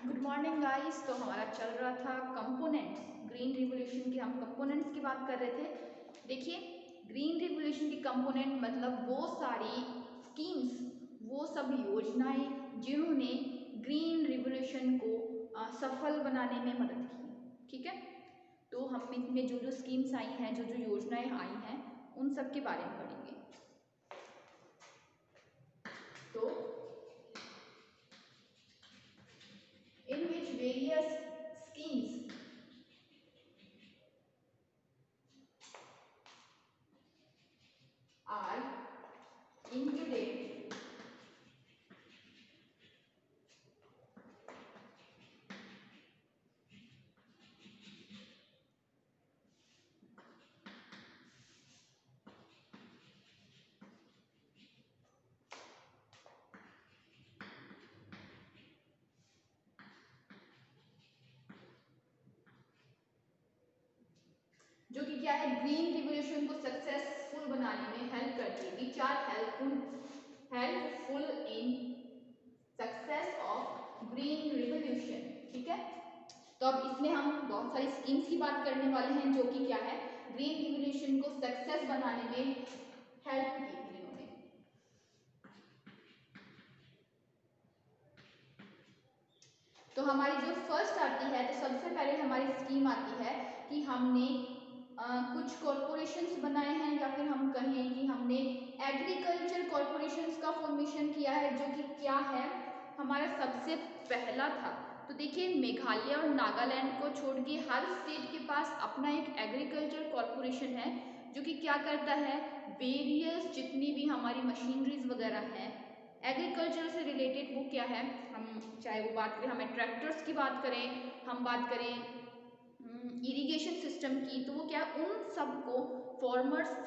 Good morning guys. तो हमारा चल रहा था कंपोनेंट्स, ग्रीन रिवोल्यूशन के हम कंपोनेंट्स की बात कर रहे थे। देखिए, ग्रीन रिवोल्यूशन की कंपोनेंट मतलब वो सारी स्कीम्स, वो सब योजनाएं जिन्होंने ग्रीन रिवोल्यूशन को सफल बनाने में मदद की। ठीक है, तो हम इनमें जो जो स्कीम्स आई हैं, जो जो योजनाएं आई हैं, उन सब के बारे में पढ़ेंगे। तो in which various schemes are included जो कि क्या है, ग्रीन रिवोल्यूशन को सक्सेसफुल बनाने में हेल्प करती है। Which are helpful in success of green revolution. ठीक है, तो अब इसमें हम बहुत सारी स्कीम्स की बात करने वाले हैं जो कि क्या है, ग्रीन रिवोल्यूशन को सक्सेस बनाने में हेल्प की थी इन्होंने। तो हमारी जो फर्स्ट आती है, तो सबसे पहले हमारी स्कीम आती है कि हमने कुछ कॉरपोरेशंस बनाए हैं, या फिर हम कहें कि हमने एग्रीकल्चर कॉरपोरेशंस का फॉर्मेशन किया है, जो कि क्या है, हमारा सबसे पहला था। तो देखिए, मेघालय और नागालैंड को छोड़ के हर स्टेट के पास अपना एक एग्रीकल्चर कॉरपोरेशन है, जो कि क्या करता है, वेरियस जितनी भी हमारी मशीनरीज वगैरह हैं एग्रीकल्चर से रिलेटेड, वो क्या है, हम चाहे वो बात करें, हमें ट्रैक्टर्स की बात करें, हम बात करें इरिगेशन सिस्टम की, तो वो क्या, उन सबको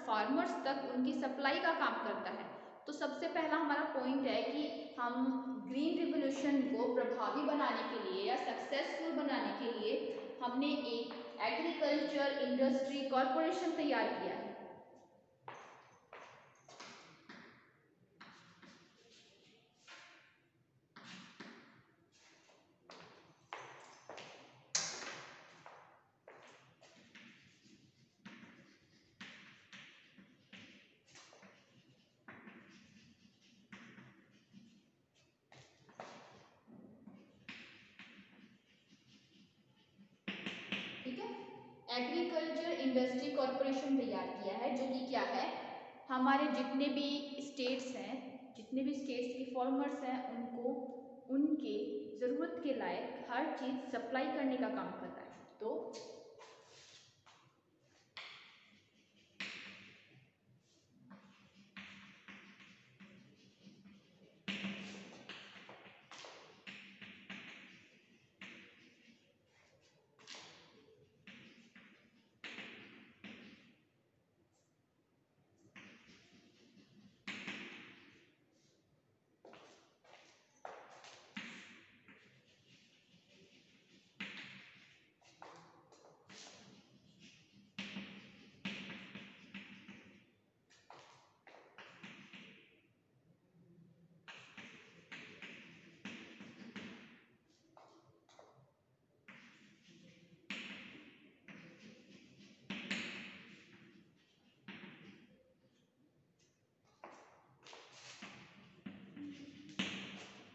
फार्मर्स तक उनकी सप्लाई का काम करता है। तो सबसे पहला हमारा पॉइंट है कि हम ग्रीन रिवोल्यूशन को प्रभावी बनाने के लिए या सक्सेसफुल बनाने के लिए हमने एक एग्रीकल्चर इंडस्ट्री कॉरपोरेशन तैयार किया है। ठीक है, एग्रीकल्चर इंडस्ट्री कॉरपोरेशन तैयार किया है, जो कि क्या है, हमारे जितने भी स्टेट्स हैं, जितने भी स्टेट्स के फार्मर्स हैं, उनको उनके ज़रूरत के लायक हर चीज़ सप्लाई करने का काम करता है। तो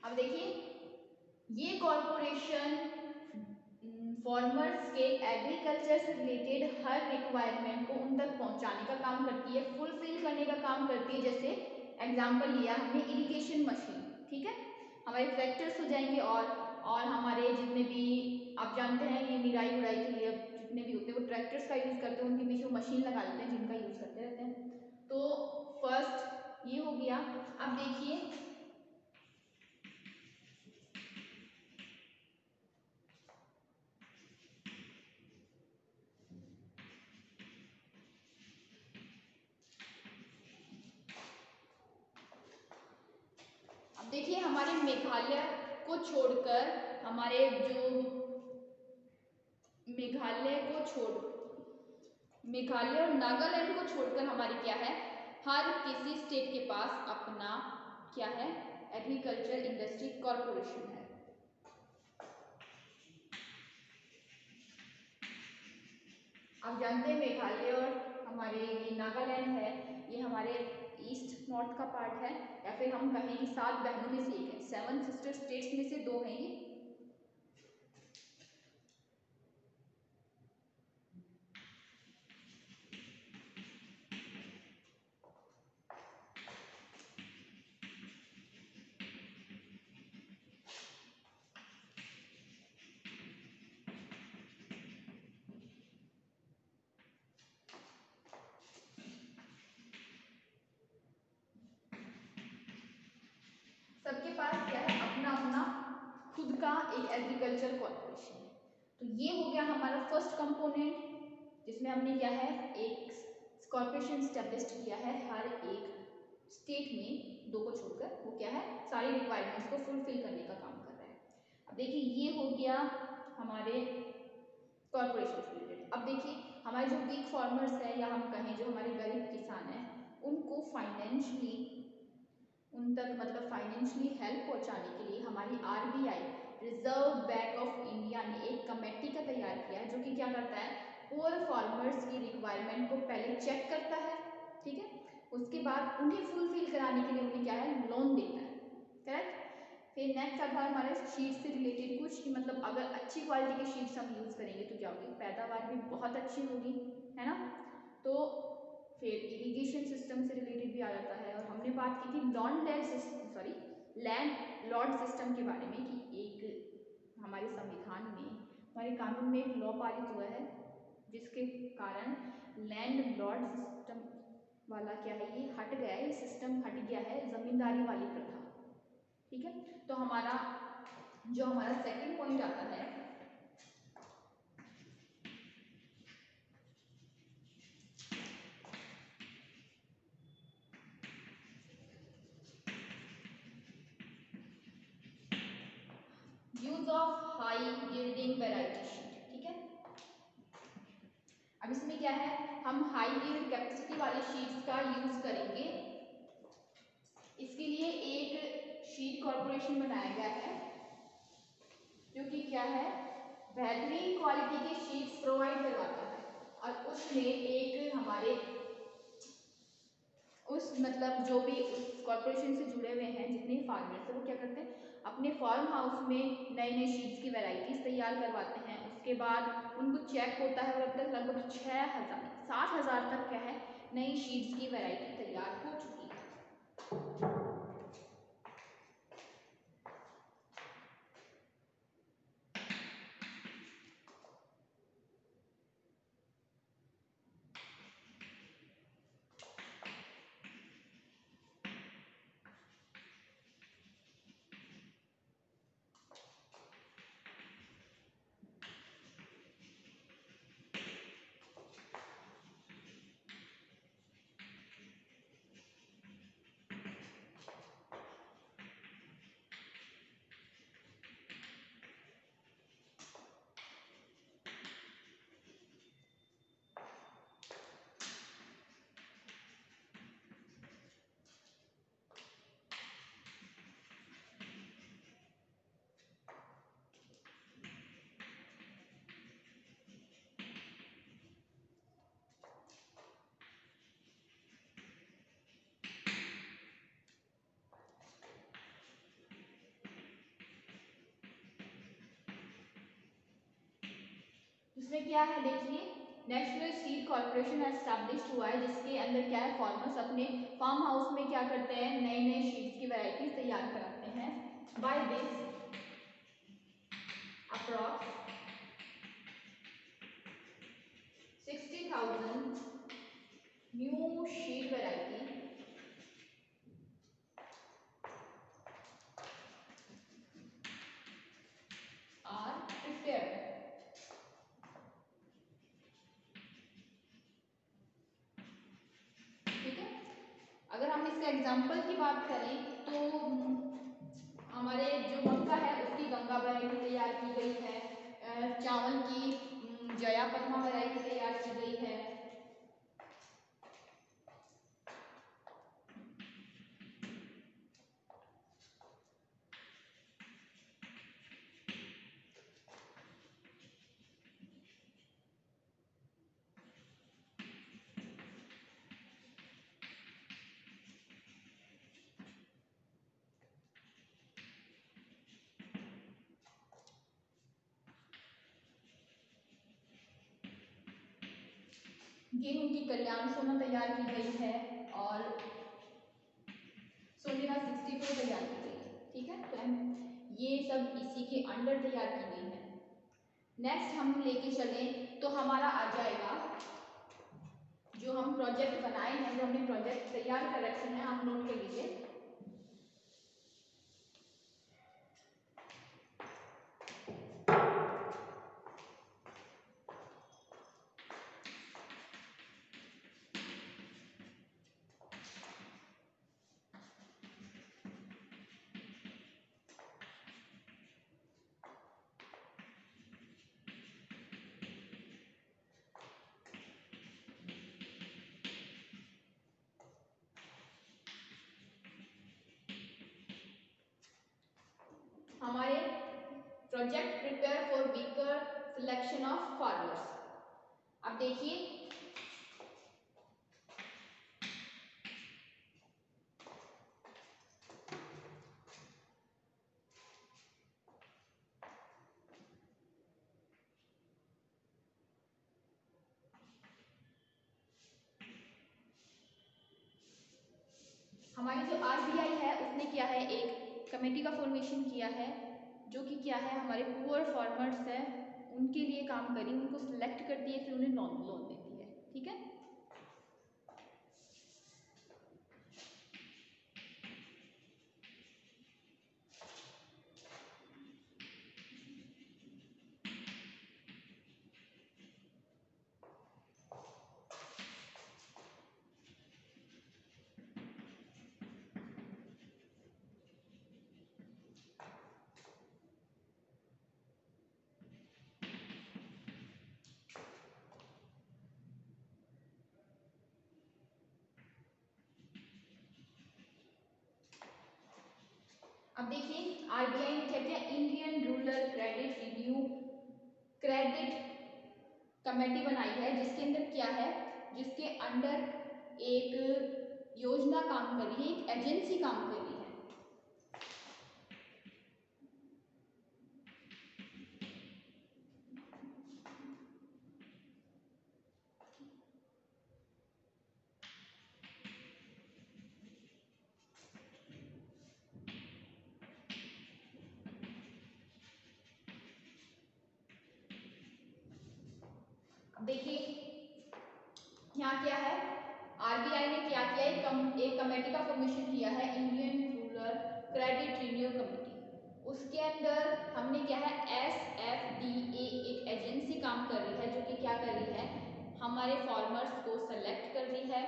अब देखिए, ये कॉरपोरेशन फार्मर्स के एग्रीकल्चर से रिलेटेड हर रिक्वायरमेंट को उन तक पहुंचाने का काम करती है, फुलफिल करने का काम करती है। जैसे एग्जांपल लिया हमने इरिगेशन मशीन, ठीक है, हमारे ट्रैक्टर्स हो जाएंगे, और हमारे जितने भी आप जानते हैं, ये निराई उड़ाई के लिए जितने भी होते हैं वो ट्रैक्टर्स का यूज़ करते हैं, उनके पीछे वो मशीन लगा देते हैं जिनका यूज़ करते रहते हैं। तो फर्स्ट ये हो गया। अब देखिए, अब देखिए, हमारे मेघालय को छोड़कर, हमारे जो मेघालय को छोड़ मेघालय और नागालैंड को छोड़कर हमारी क्या है, हर किसी स्टेट के पास अपना क्या है, एग्रीकल्चर इंडस्ट्री कॉरपोरेशन है। आप जानते हैं मेघालय और हमारे ये नागालैंड है, ये हमारे ईस्ट नॉर्थ का पार्ट है, या फिर हम कहें कि 7 बहनों में से एक है, 7 सिस्टर स्टेट्स में से 2 हैं ये। सबके पास क्या है, अपना अपना खुद का एक एग्रीकल्चर कॉर्पोरेशन है। तो ये हो गया हमारा फर्स्ट कंपोनेंट, जिसमें हमने क्या है, एक कॉर्पोरेशन स्टेब्लिश किया है हर एक स्टेट में, 2 को छोड़कर, वो क्या है, सारी रिक्वायरमेंट्स को फुलफिल करने का काम कर रहा है। अब देखिए ये हो गया हमारे कॉर्पोरेशन से रिलेटेड। अब देखिए हमारे जो वीक फार्मर्स है, या हम कहें जो हमारे गरीब किसान हैं, उनको फाइनेंशियली, उन तक मतलब फाइनेंशियली हेल्प पहुंचाने के लिए हमारी RBI, reserve bank of India ने एक कमेटी का तैयार किया है, जो कि क्या करता है, पुअर फार्मर्स की रिक्वायरमेंट को पहले चेक करता है, ठीक है, उसके बाद उन्हें फुलफिल कराने के लिए उन्हें क्या है, लोन देता है, करेक्ट। फिर नेक्स्ट आता है हमारे शीट से रिलेटेड कुछ, कि मतलब अगर अच्छी क्वालिटी के शीट्स हम यूज़ करेंगे तो क्या होगी, पैदावार भी बहुत अच्छी होगी, है ना। तो फिर इरिगेशन सिस्टम से रिलेटेड भी आ जाता है, और हमने बात की थी लैंड लॉर्ड सिस्टम के बारे में, कि एक हमारे संविधान में, हमारे कानून में एक लॉ पारित हुआ है, जिसके कारण लैंड लॉर्ड सिस्टम वाला क्या है, ये हट गया है, ये सिस्टम हट गया है, जमींदारी वाली प्रथा, ठीक है। तो हमारा जो हमारा सेकंड पॉइंट आता है, use of high yielding variety sheet, ठीक है। अब इसमें क्या है, हम हाई यील्ड कैपेसिटी वाली शीट्स का यूज करेंगे। इसके लिए एक शीट कॉर्पोरेशन बनाया गया है, जो कि क्या है, बेहतरीन क्वालिटी के शीट्स प्रोवाइड करवाता है, और उसमें एक हमारे उस मतलब जो भी उस कॉर्पोरेशन से जुड़े हुए हैं जितने फार्मर्स हैं, वो क्या करते हैं, अपने फार्म हाउस में नए नए शीट्स की वैरायटीज तैयार करवाते हैं, उसके बाद उनको चेक होता है, और अब तक लगभग 6,000 7,000 तक क्या है, नई शीट्स की वैरायटी तैयार हो चुकी है। इसमें क्या है, देखिए नेशनल सीड कॉर्पोरेशन एस्टैब्लिश हुआ है, जिसके अंदर क्या है, फार्मर्स अपने फार्म हाउस में क्या करते हैं, नए नए सीड्स की वैरायटीज तैयार कराते हैं। By this approx 60,000 new seed variety are prepared. ठीक है, अगर हम इसका एग्जांपल की बात करें तो हमारे जो मक्का है उसकी गंगा वैरायटी तैयार की गई है, चावल की जया पद्मा वैरायटी तैयार की गई है। गेहूं की कल्याण सोना तैयार की गई है और सोनेरा 64 तैयार की गई है। ठीक है, तो ये सब इसी के अंडर तैयार की गई है। नेक्स्ट हम लेके चलें तो हमारा आ जाएगा जो हम प्रोजेक्ट बनाए हैं, जो हमने प्रोजेक्ट तैयार कर रखे हैं, आप नोट कर लीजिए। हमारे project prepare for weaker selection of farmers. अब देखिए हमारी जो आरबीआई है उसने क्या है, एक कमेटी का फॉर्मेशन किया है जो कि क्या है, हमारे पुअर फार्मर्स है उनके लिए काम करी, उनको सिलेक्ट करती है, फिर उन्हें लोन देती है। ठीक है, अब देखिए आरबीआई ने क्या किया, इंडियन रूरल क्रेडिट कमेटी बनाई है, जिसके अंदर क्या है, जिसके अंडर एक योजना काम कर रही है, एक एजेंसी काम कर रही है। देखिए यहाँ क्या है, आरबीआई ने क्या किया, एक कमेटी का फॉर्मेशन किया है, Indian rural credit renew committee. उसके अंदर हमने क्या है, SFDA एक एजेंसी काम कर रही है, जो कि क्या कर रही है, हमारे फार्मर्स को सेलेक्ट कर रही है।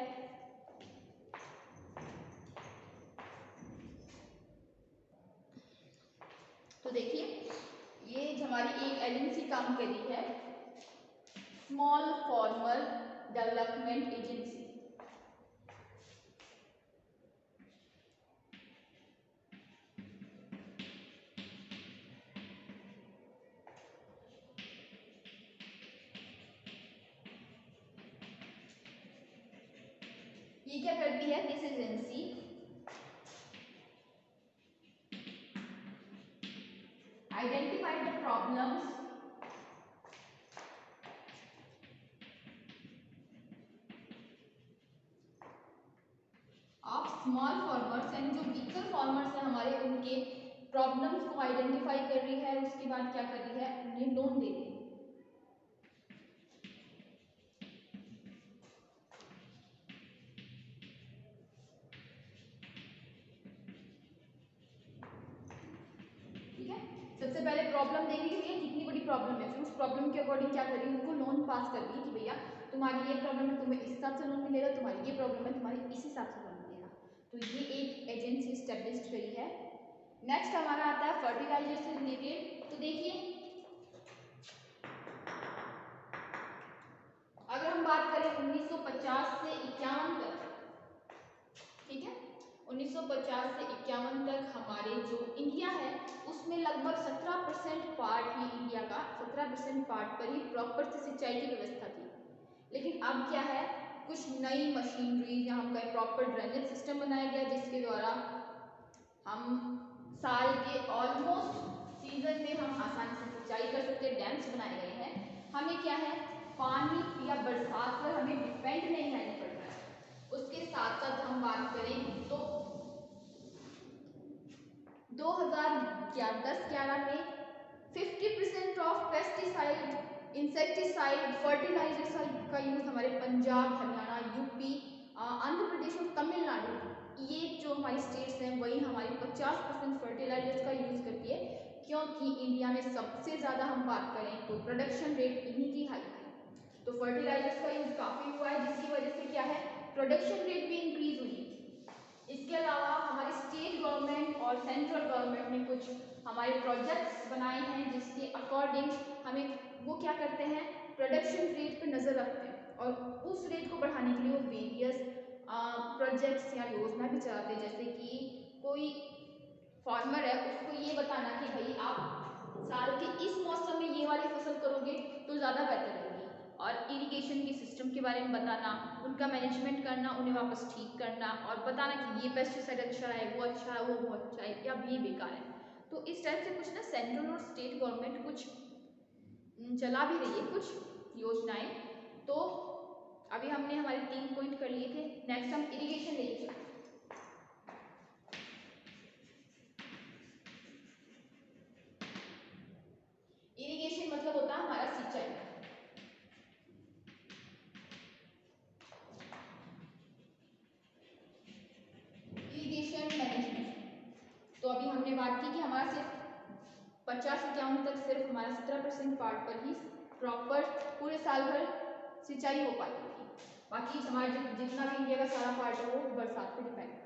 तो देखिए ये हमारी एक एजेंसी काम कर रही है, स्मॉल फार्मर डेवलपमेंट एजेंसी। ये क्या करती है, this agency identify the problems of small farmers, यानी जो वीकर फार्मर्स हैं हमारे, उनके प्रॉब्लम्स को आइडेंटिफाई कर रही है, उसके बाद क्या कर रही है, उन्हें लोन दे रही है। ठीक है, सबसे पहले प्रॉब्लम देख रही है, कितनी बड़ी प्रॉब्लम है, फिर उस प्रॉब्लम के अकॉर्डिंग क्या कर रही है, उनको लोन पास कर रही है कि भैया तुम्हारी ये प्रॉब्लम है, तुम्हें इस हिसाब से लोन मिलेगा, तुम्हारी ये प्रॉब्लम है, तुम्हारी इस हिसाब से लोन मिलेगा। तो ये एक एजेंसी स्टेब्लिश करी है। नेक्स्ट हमारा आता है फर्टिलाइजर से रिलेटेड। तो देखिए अगर हम बात करें 1950 से 51 तक, ठीक है, 1950 से 51 तक हमारे जो इंडिया है उसमें लगभग 17% पार्ट ही इंडिया का 17% पार्ट पर ही प्रॉपर से सिंचाई की व्यवस्था थी। लेकिन अब क्या है, कुछ नई मशीनरी, जहाँ पर प्रॉपर ड्रेनेज सिस्टम बनाया गया, जिसके द्वारा हम साल के ऑलमोस्ट सीजन में हम आसानी से सिंचाई कर सकते हैं, डैम्स बनाए गए हैं। हमें क्या है, पानी या बरसात पर हमें डिपेंड नहीं रहना पड़ रहा है। उसके साथ साथ हम बात करें तो 2010-11 में 50% ऑफ पेस्टिसाइड, इंसेक्टिसाइड, फर्टिलाइजर्स का यूज हमारे पंजाब, हरियाणा, यूपी, आंध्र प्रदेश और तमिलनाडु, ये जो हमारी स्टेट्स हैं वही हमारी 50% फर्टिलाइजर्स का यूज करती है, क्योंकि इंडिया में सबसे ज़्यादा हम बात करें तो प्रोडक्शन रेट इन्हीं की हाई है। तो फर्टिलाइजर्स का यूज काफ़ी हुआ है, जिसकी वजह से क्या है, प्रोडक्शन रेट भी इंक्रीज हुई है। इसके अलावा हमारी स्टेट गवर्नमेंट और सेंट्रल गवर्नमेंट ने कुछ हमारे प्रोजेक्ट्स बनाए हैं, जिसके अकॉर्डिंग हमें वो क्या करते हैं, प्रोडक्शन रेट पर नज़र रखते हैं और उस रेट को बढ़ाने के लिए वो वेरियस प्रोजेक्ट्स या योजना भी चलाते हैं। जैसे कि कोई फार्मर है, उसको ये बताना कि भाई आप साल के इस मौसम में ये वाली फसल करोगे तो ज़्यादा बेहतर होगी, और इरिगेशन के सिस्टम के बारे में बताना, उनका मैनेजमेंट करना, उन्हें वापस ठीक करना और बताना कि ये पेस्टिसाइड अच्छा है, वो अच्छा है, वो अच्छा है या ये बेकार है। तो इस टाइप से कुछ ना सेंट्रल और स्टेट गवर्नमेंट कुछ चला भी रही है कुछ योजनाएं। तो अभी हमने हमारे 3 पॉइंट कर लिए थे, नेक्स्ट हम इरिगेशन लेके चलते हैं। इरिगेशन मतलब होता है हमारा सिंचाई। इरिगेशन मैनेजमेंट, तो अभी हमने बात की कि हमारा सिर्फ 50-51 तक सिर्फ हमारा 17% पार्ट पर ही प्रॉपर पूरे साल भर सिंचाई हो पाती थी, बाकी हमारा जितना भी इंडिया का सारा पार्ट है वो बरसात पर डिपेंड करता है।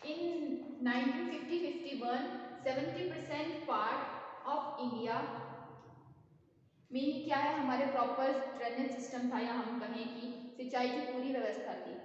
In 1950-51, 70% पार्ट ऑफ इंडिया में क्या है, हमारे प्रॉपर ड्रेनेज सिस्टम था, या हम कहें कि सिंचाई की पूरी व्यवस्था थी।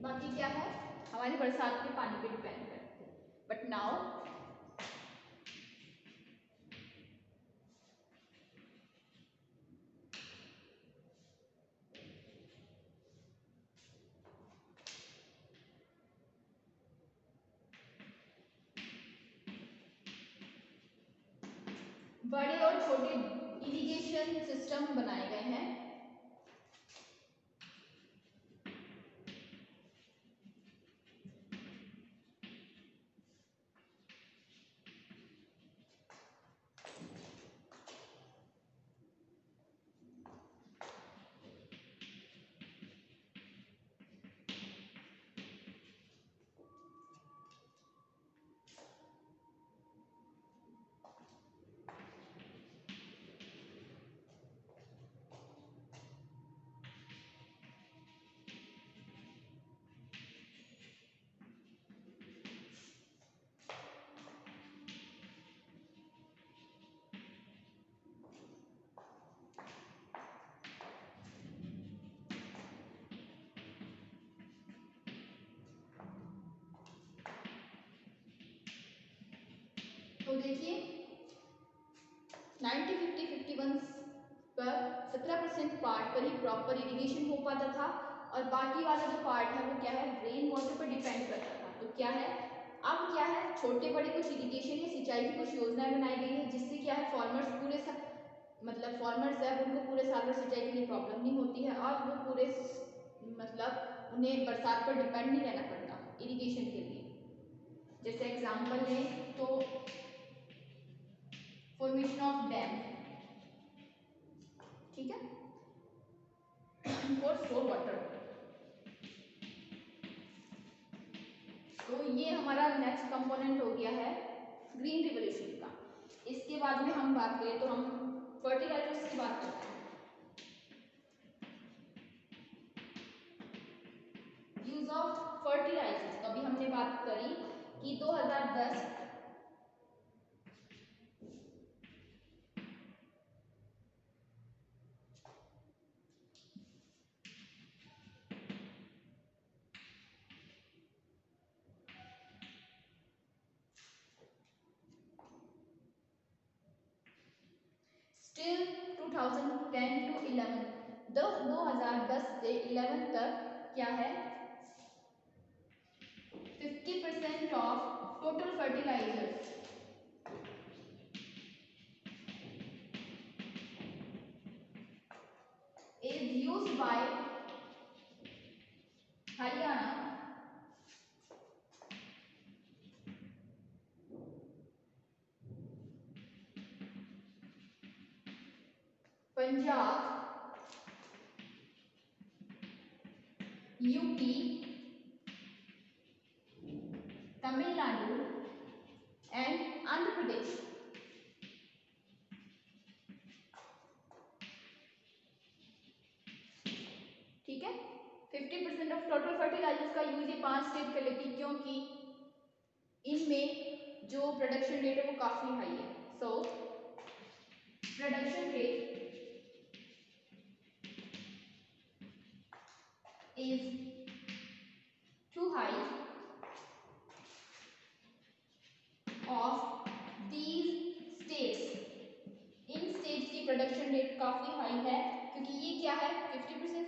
बाकी क्या है, हमारी बरसात के पानी पे डिपेंड करते हैं। बट नाउ बड़े और छोटे इरिगेशन सिस्टम बनाए गए हैं। तो देखिए 1950-51 पर 17% पार्ट पर ही प्रॉपर इरिगेशन हो पाता था, और बाकी वाला जो पार्ट है वो क्या है, रेन वाटर पर डिपेंड करता था। तो क्या है, अब क्या है, छोटे बड़े कुछ इरिगेशन या सिंचाई की कुछ योजनाएं बनाई गई है, जिससे क्या है, फार्मर्स पूरे मतलब फार्मर्स है उनको पूरे साल भर सिंचाई के लिए प्रॉब्लम नहीं होती है, और वो पूरे मतलब उन्हें बरसात पर डिपेंड नहीं रहना पड़ता इरिगेशन के लिए। जैसे एग्जाम्पल लें तो फॉर्मेशन ऑफ डैम, ठीक है, फॉर स्टोर वाटर। तो ये हमारा नेक्स्ट कंपोनेंट हो गया है ग्रीन रिवोल्यूशन का। इसके बाद में हम बात करें तो हम फर्टिलाइजर्स की बात करते हैं। यूज ऑफ फर्टिलाइजर्स, तो अभी हमने बात करी कि 2010 टिल 2010 टू 11, 2010 से 11 तक क्या है, 50% of total fertilisers is used by Haryana, Punjab, UP, Tamil Nadu and Andhra Pradesh। ठीक है, 50% ऑफ टोटल फर्टिलाइजर्स का यूज ये 5 स्टेट कर लेती, क्योंकि इनमें जो प्रोडक्शन रेट है वो काफी हाई है। So production rate is too high of these states, in states की प्रोडक्शन रेट काफी हाई है, क्योंकि ये क्या है 50%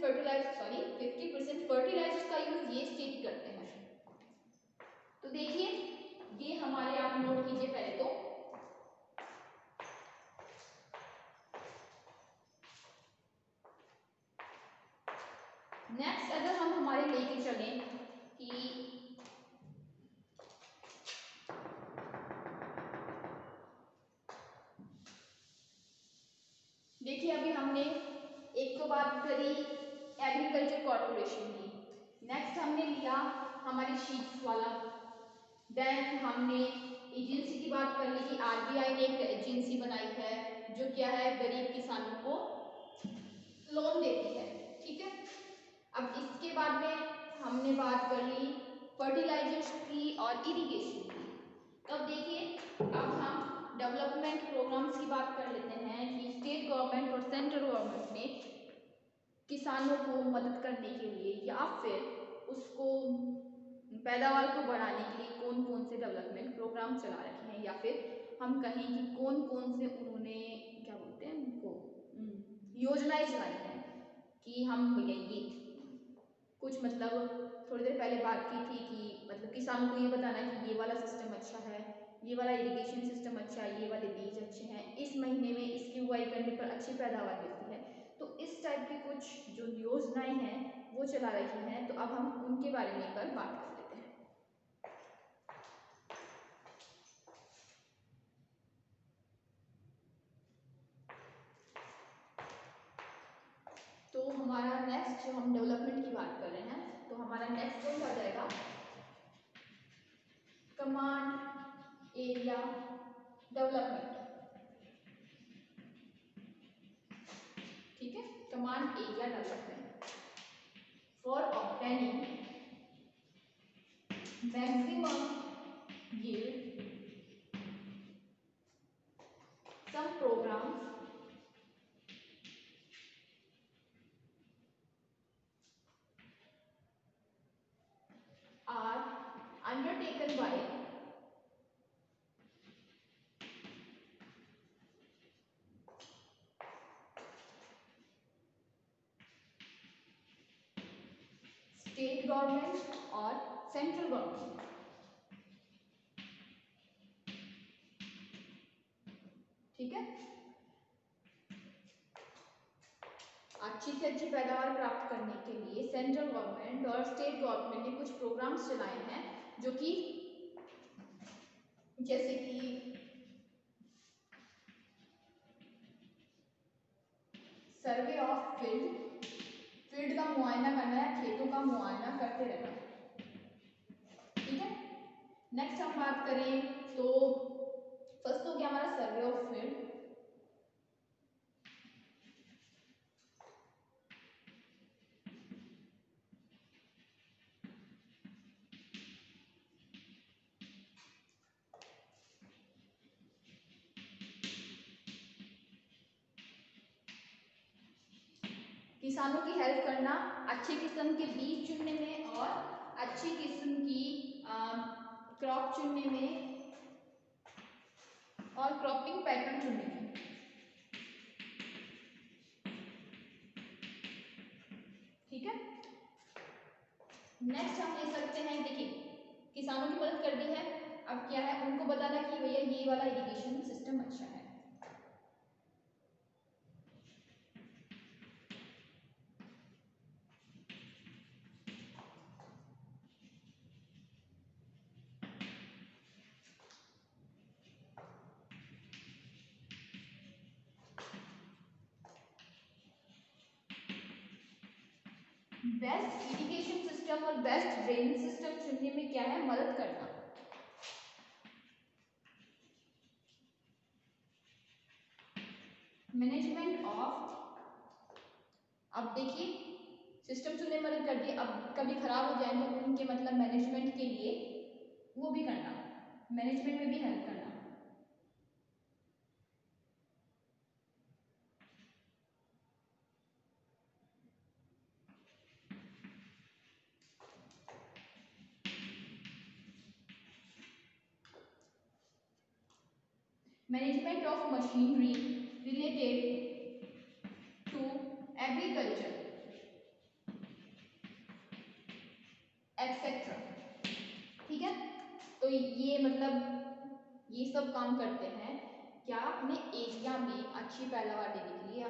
फर्टिलाइजर्स का यूज ये स्टेट करते हैं। तो देखिए ये हमारे, आप नोट कीजिए पहले तो नेक्स्ट अगर हम हमारे लेके चलें कि देखिए अभी हमने एक तो बात करी एग्रीकल्चर कॉर्पोरेशन की, नेक्स्ट हमने लिया हमारी शीट्स वाला, देन हमने एजेंसी की बात कर ली कि आरबीआई ने एक एजेंसी बनाई है जो क्या है गरीब किसानों को लोन देती है। ठीक है, अब इसके बाद में हमने बात कर ली फर्टिलाइजर्स की और इरिगेशन की। तो अब देखिए अब हम डेवलपमेंट प्रोग्राम्स की बात कर लेते हैं कि स्टेट गवर्नमेंट और सेंट्रल गवर्नमेंट ने किसानों को मदद करने के लिए या फिर उसको पैदावार को बढ़ाने के लिए कौन कौन से डेवलपमेंट प्रोग्राम चला रखे हैं, या फिर हम कहें कि कौन कौन से उन्होंने क्या बोलते हैं उनको योजनाएं चलाई हैं कि हम ये कुछ मतलब थोड़ी देर पहले बात की थी कि मतलब किसानों को ये बताना कि ये वाला सिस्टम अच्छा है, ये वाला इरिगेशन सिस्टम अच्छा है, ये वाले बीज अच्छे हैं, इस महीने में इसकी उगाई करने पर अच्छी पैदावार मिलती है। तो इस टाइप की कुछ जो योजनाएं हैं वो चला रही हैं, तो अब हम उनके बारे में कल बात कर लेते हैं। तो हमारा नेक्स्ट जो हम डेवलपमेंट की बात कर रहे हैं, तो हमारा नेक्स्ट कौन आ जाएगा, कमांड एरिया डेवलपमेंट। ठीक है, command area development for obtaining maximum yield, some programs are undertaken by state government और central government। ठीक है, अच्छी से अच्छी पैदावार प्राप्त करने के लिए सेंट्रल गवर्नमेंट और स्टेट गवर्नमेंट ने कुछ प्रोग्राम्स चलाए हैं, जो कि जैसे कि सर्वे ऑफ फील्ड, फील्ड का मुआयना करना है, खेतों का मुआयना करते रहना। ठीक है, नेक्स्ट हम बात करें तो फर्स्ट हो गया हमारा सर्वे ऑफ फील्ड। किसानों की हेल्प करना, अच्छी किस्म के बीज चुनने में और अच्छी किस्म की क्रॉप चुनने में और क्रॉपिंग पैटर्न चुनने में। ठीक है, नेक्स्ट हम ले सकते हैं, देखिए किसानों की मदद कर दी है, अब क्या है उनको बताना कि भैया ये वाला इरिगेशन सिस्टम अच्छा है। बेस्ट इरिगेशन सिस्टम और बेस्ट ड्रेनेज सिस्टम चुनने में क्या है, मदद करना। मैनेजमेंट ऑफ, अब देखिए सिस्टम चुनने में मदद कर दी, अब कभी खराब हो जाए तो उनके मतलब मैनेजमेंट के लिए वो भी करना, मैनेजमेंट में भी हेल्प करना। Management of machinery related to agriculture etcetera. ठीक है, तो ये मतलब ये सब काम करते हैं क्या, अपने एरिया में अच्छी पैदावार देने के लिए।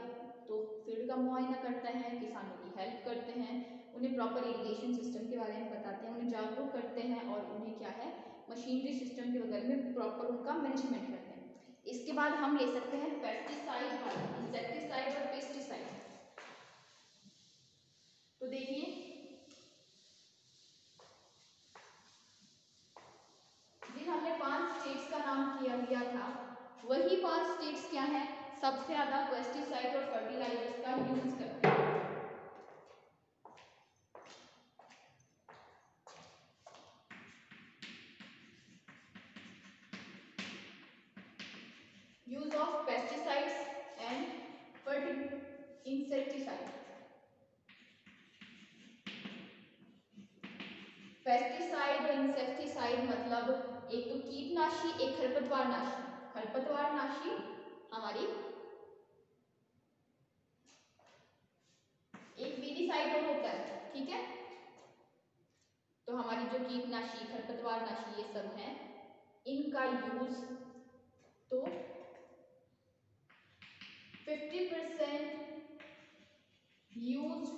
तो फील्ड का मुआयना करता है, किसानों की हेल्प करते हैं, उन्हें प्रॉपर इरिगेशन सिस्टम के बारे में बताते हैं, उन्हें जागरूक करते हैं और उन्हें क्या है मशीनरी सिस्टम के बगल में प्रॉपर उनका मैनेजमेंट करते हैं। इसके बाद हम ले सकते हैं पेस्टिसाइड वाला, इंसेक्टिसाइड और पेस्टिसाइड। तो देखिए जिन हमने 5 स्टेट्स का नाम किया गया था, वही 5 स्टेट्स क्या है, सबसे ज्यादा पेस्टिसाइड और फर्टिलाइजर्स का यूज करते हैं। Use of pesticides and insecticide. Pesticide और इंसेक्टिसाइड मतलब एक तो कीटनाशी, एक खरपतवारनाशी। खरपतवारनाशी हमारी, एक वीडिसाइड होता है। ठीक है, तो हमारी जो कीटनाशी, खरपतवारनाशी ये सब हैं, इनका यूज तो 50% use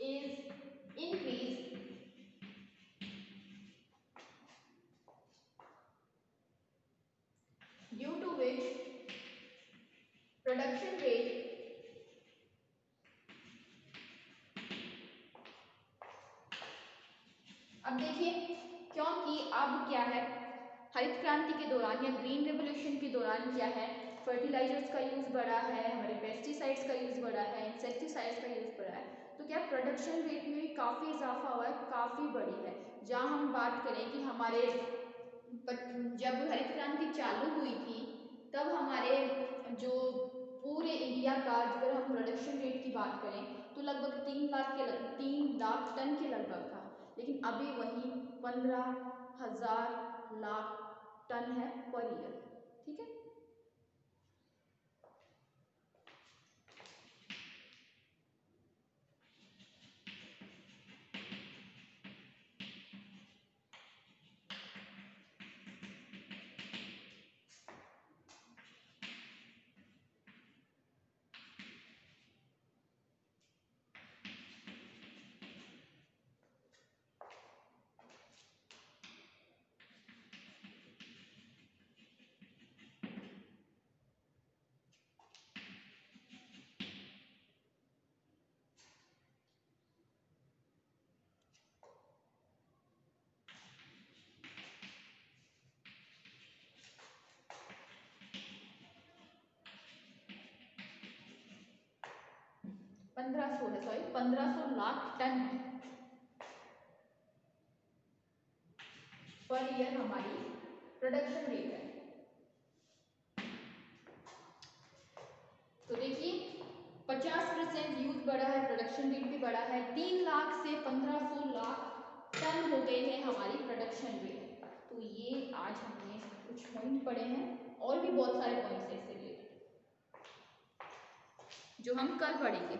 is increased due to which production rate अब देखिए क्योंकि अब क्या है हरित क्रांति के दौरान या ग्रीन रेवोल्यूशन के दौरान क्या है फर्टिलाइजर्स का यूज बढ़ा है, हमारे पेस्टिसाइड्स का यूज बढ़ा है, इंसेक्टिसाइड्स का यूज बढ़ा है, तो क्या प्रोडक्शन रेट में भी काफी इजाफा हुआ है, काफी बढ़ी है। जहाँ हम बात करें कि हमारे जब हरित क्रांति चालू हुई थी तब हमारे जो पूरे इंडिया का अगर हम प्रोडक्शन रेट की बात करें तो लगभग 3 लाख टन के लगभग था, लेकिन अभी वही 15,000 लाख टन है पर ईयर। ठीक है, 1500 लाख टन पर ईयर हमारी प्रोडक्शन रेट है। तो देखिए 50% यूज बढ़ा है, प्रोडक्शन रेट भी बढ़ा है। 3 लाख से 1500 लाख टन हो गए हैं हमारी प्रोडक्शन रेट। तो ये आज हमने कुछ पॉइंट पढ़े हैं, और भी बहुत सारे पॉइंट्स हैं इससे रिलेटेड जो हम कल पढ़ेंगे।